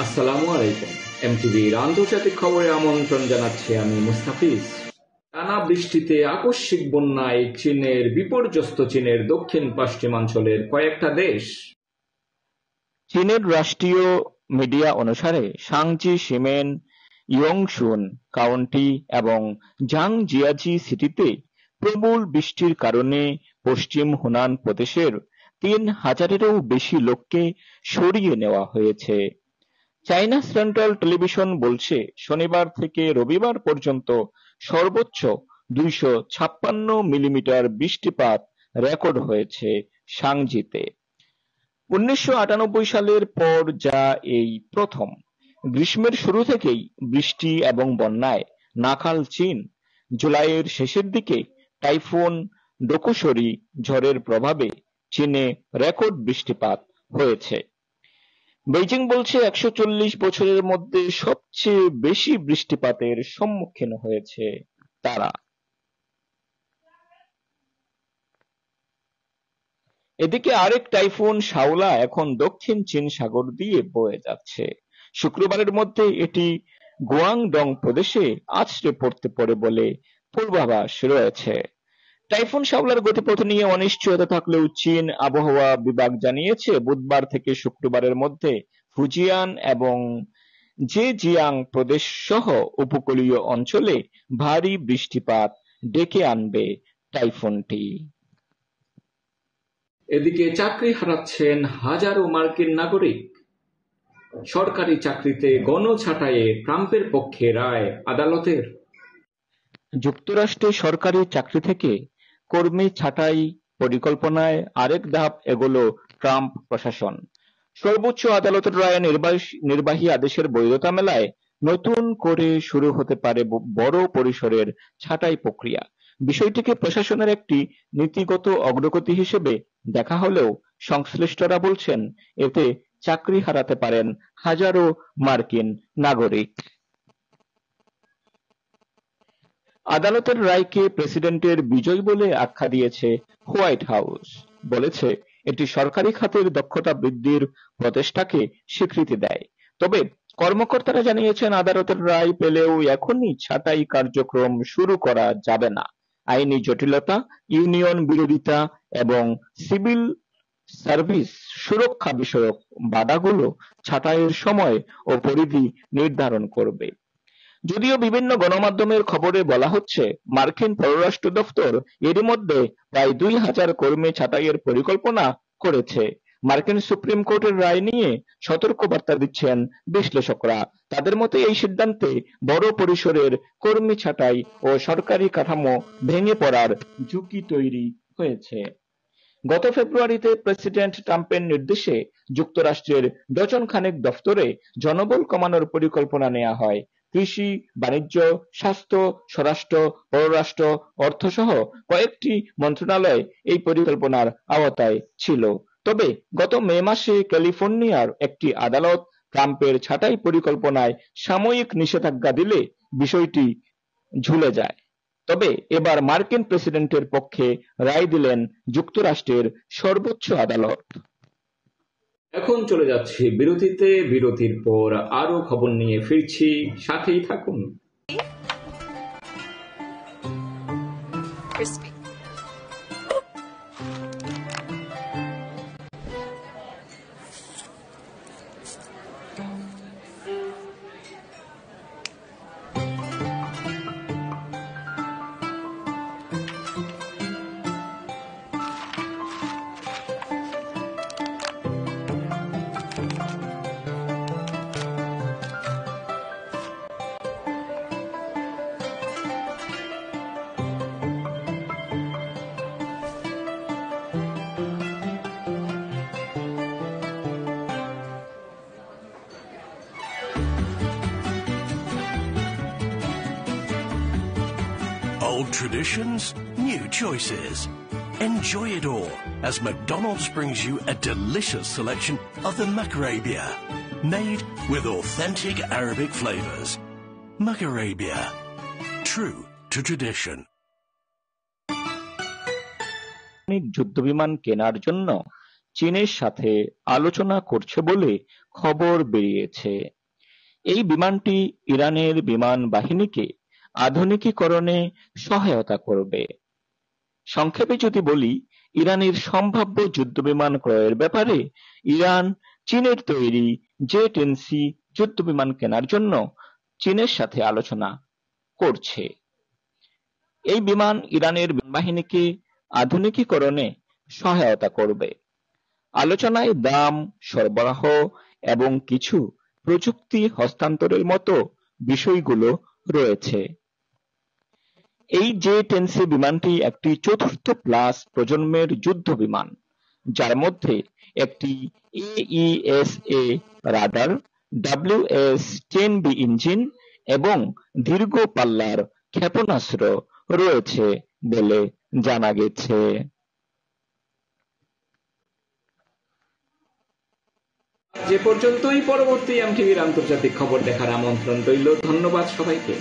আসসালামু আলাইকুম। এমটিভির আন্তর্জাতিক খবরে আমন্ত্রণ জানাচ্ছি আমি মুস্তাফিজ। টানা বৃষ্টিতে আকস্মিক বন্যায় বিপর্যস্ত চীনের দক্ষিণ পশ্চিমাঞ্চলের কয়েকটা দেশ। চীনের রাষ্ট্রীয় মিডিয়া অনুসারে শাংচি, শিমেন, ইয়ংসুন কাউন্টি এবং জাংজিয়াজি সিটিতে প্রবল বৃষ্টির কারণে পশ্চিম হুনান প্রদেশের ৩,০০০-এরও বেশি লোককে সরিয়ে নেওয়া হয়েছে। চায়না সেন্ট্রাল টেলিভিশন বলছে, শনিবার থেকে রবিবার পর্যন্ত সর্বোচ্চ ২৫৬ মিলিমিটার বৃষ্টিপাত রেকর্ড হয়েছে শাংজিতে। ১৯৯৮ সালের পর যা এই প্রথম। গ্রীষ্মের শুরু থেকেই বৃষ্টি এবং বন্যায় নাকাল চীন। জুলাইয়ের শেষের দিকে টাইফুন ডোকুসরি ঝড়ের প্রভাবে চীনে রেকর্ড বৃষ্টিপাত হয়েছে। বেইজিং বলছে ১৪০ বছরের মধ্যে সবচেয়ে বেশি বৃষ্টিপাতের সম্মুখীন হয়েছে তারা। এদিকে আরেক টাইফুন শাওলা এখন দক্ষিণ চীন সাগর দিয়ে বয়ে যাচ্ছে। শুক্রবারের মধ্যে এটি গুয়াংডং প্রদেশে আছড়ে পড়তে পারে বলে পূর্বাভাস রয়েছে। টাইফুন শাওলার গতিপথ নিয়ে অনিশ্চয়তা থাকলেও চীন আবহাওয়া বিভাগ জানিয়েছে, বুধবার থেকে শুক্রবারের মধ্যে ফুজিয়ান এবং জেজিয়াং প্রদেশ সহ উপকূলীয় অঞ্চলে ভারী বৃষ্টিপাত ডেকে আনবে টাইফুনটি। এদিকে চাকরি হারাচ্ছেন হাজারো মার্কিন নাগরিক। সরকারি চাকরিতে গণছাঁটাইয়ে ট্রাম্পের পক্ষে রায় আদালতের। যুক্তরাষ্ট্রে সরকারি চাকরি থেকে কর্মী ছাঁটাই পরিকল্পনায় আরেক ধাপ এগোল ট্রাম্প প্রশাসন। সর্বোচ্চ আদালতের রায়ে নির্বাহী আদেশের বৈধতা মেলায় নতুন করে শুরু হতে পারে বড় পরিসরের ছাঁটাই প্রক্রিয়া। বিষয়টিকে প্রশাসনের একটি নীতিগত অগ্রগতি হিসেবে দেখা হলেও সংশ্লিষ্টরা বলছেন, এতে চাকরি হারাতে পারেন হাজারো মার্কিন নাগরিক। আদালতের রায়কে প্রেসিডেন্টের বিজয় বলে আখ্যা দিয়েছে হোয়াইট হাউস। বলেছে, এটি সরকারি খাতের দক্ষতা বৃদ্ধির প্রচেষ্টাকে স্বীকৃতি দেয়। তবে কর্মকর্তারা জানিয়েছেন, আদালতের রায় পেলেও এখনই ছাঁটাই কার্যক্রম শুরু করা যাবে না। আইনি জটিলতা, ইউনিয়ন বিরোধিতা এবং সিভিল সার্ভিস সুরক্ষা বিষয়ক বাধাগুলো ছাঁটাইয়ের সময় ও পরিধি নির্ধারণ করবে। যদিও বিভিন্ন গণমাধ্যমের খবরে বলা হচ্ছে, মার্কিন পররাষ্ট্র দফতর এরই মধ্যে প্রায় ২,০০০ কর্মী ছাঁটাইয়ের পরিকল্পনা করেছে। মার্কিন সুপ্রিম কোর্টের রায় নিয়ে সতর্কবার্তা দিচ্ছেন বিশ্লেষকরা। তাদের মতে এই সিদ্ধান্তে বড় পরিসরের কর্মী ছাঁটাই ও সরকারি কাঠামো ভেঙে পড়ার ঝুঁকি তৈরি হয়েছে। গত ফেব্রুয়ারিতে প্রেসিডেন্ট ট্রাম্পের নির্দেশে যুক্তরাষ্ট্রের ডজন খানেক দফতরে জনবল কমানোর পরিকল্পনা নেওয়া হয়। কৃষি, বাণিজ্য, স্বাস্থ্য, স্বরাষ্ট্র, পররাষ্ট্র, অর্থসহ কয়েকটি মন্ত্রণালয় এই পরিকল্পনার আওতায় ছিল। তবে গত মে মাসে ক্যালিফোর্নিয়ার একটি আদালত ট্রাম্পের ছাঁটাই পরিকল্পনায় সাময়িক নিষেধাজ্ঞা দিলে বিষয়টি ঝুলে যায়। তবে এবার মার্কিন প্রেসিডেন্টের পক্ষে রায় দিলেন যুক্তরাষ্ট্রের সর্বোচ্চ আদালত। এখন চলে যাচ্ছি বিরতিতে। বিরতির পর আরো খবর নিয়ে ফিরছি, সাথেই থাকুন। Old traditions, new choices. Enjoy it all as McDonald's brings you a delicious selection of the Macarabia, made with authentic Arabic flavors. Macarabia, true to tradition. যুদ্ধবিমান কেনার জন্য চীনের সাথে আলোচনা করছে বলে খবর বেরিয়েছে। এই বিমানটি ইরানের বিমান বাহিনীকে আধুনিকীকরণে সহায়তা করবে। সংক্ষেপে যদি বলি, ইরানের সম্ভাব্য যুদ্ধবিমান ক্রয়ের ব্যাপারে ইরান চীনের তৈরি J-10C যুদ্ধবিমান কেনার জন্য চীনের সাথে আলোচনা করছে। এই বিমান ইরানের বাহিনীকে আধুনিকীকরণে সহায়তা করবে। আলোচনায় দাম, সরবরাহ এবং কিছু প্রযুক্তি হস্তান্তরের মতো বিষয়গুলো রয়েছে। এই J-10C বিমানটি একটি চতুর্থ প্লাস প্রজন্মের যুদ্ধ বিমান, যার মধ্যে একটি AESA রাডার, WS-10B ইঞ্জিন এবং দীর্ঘ পাল্লার ক্ষেপণাস্ত্র রয়েছে বলে জানা গেছে। যে পর্যন্তই, পরবর্তী এমটিভির আন্তর্জাতিক খবর দেখার আমন্ত্রণ রইল। ধন্যবাদ সবাইকে।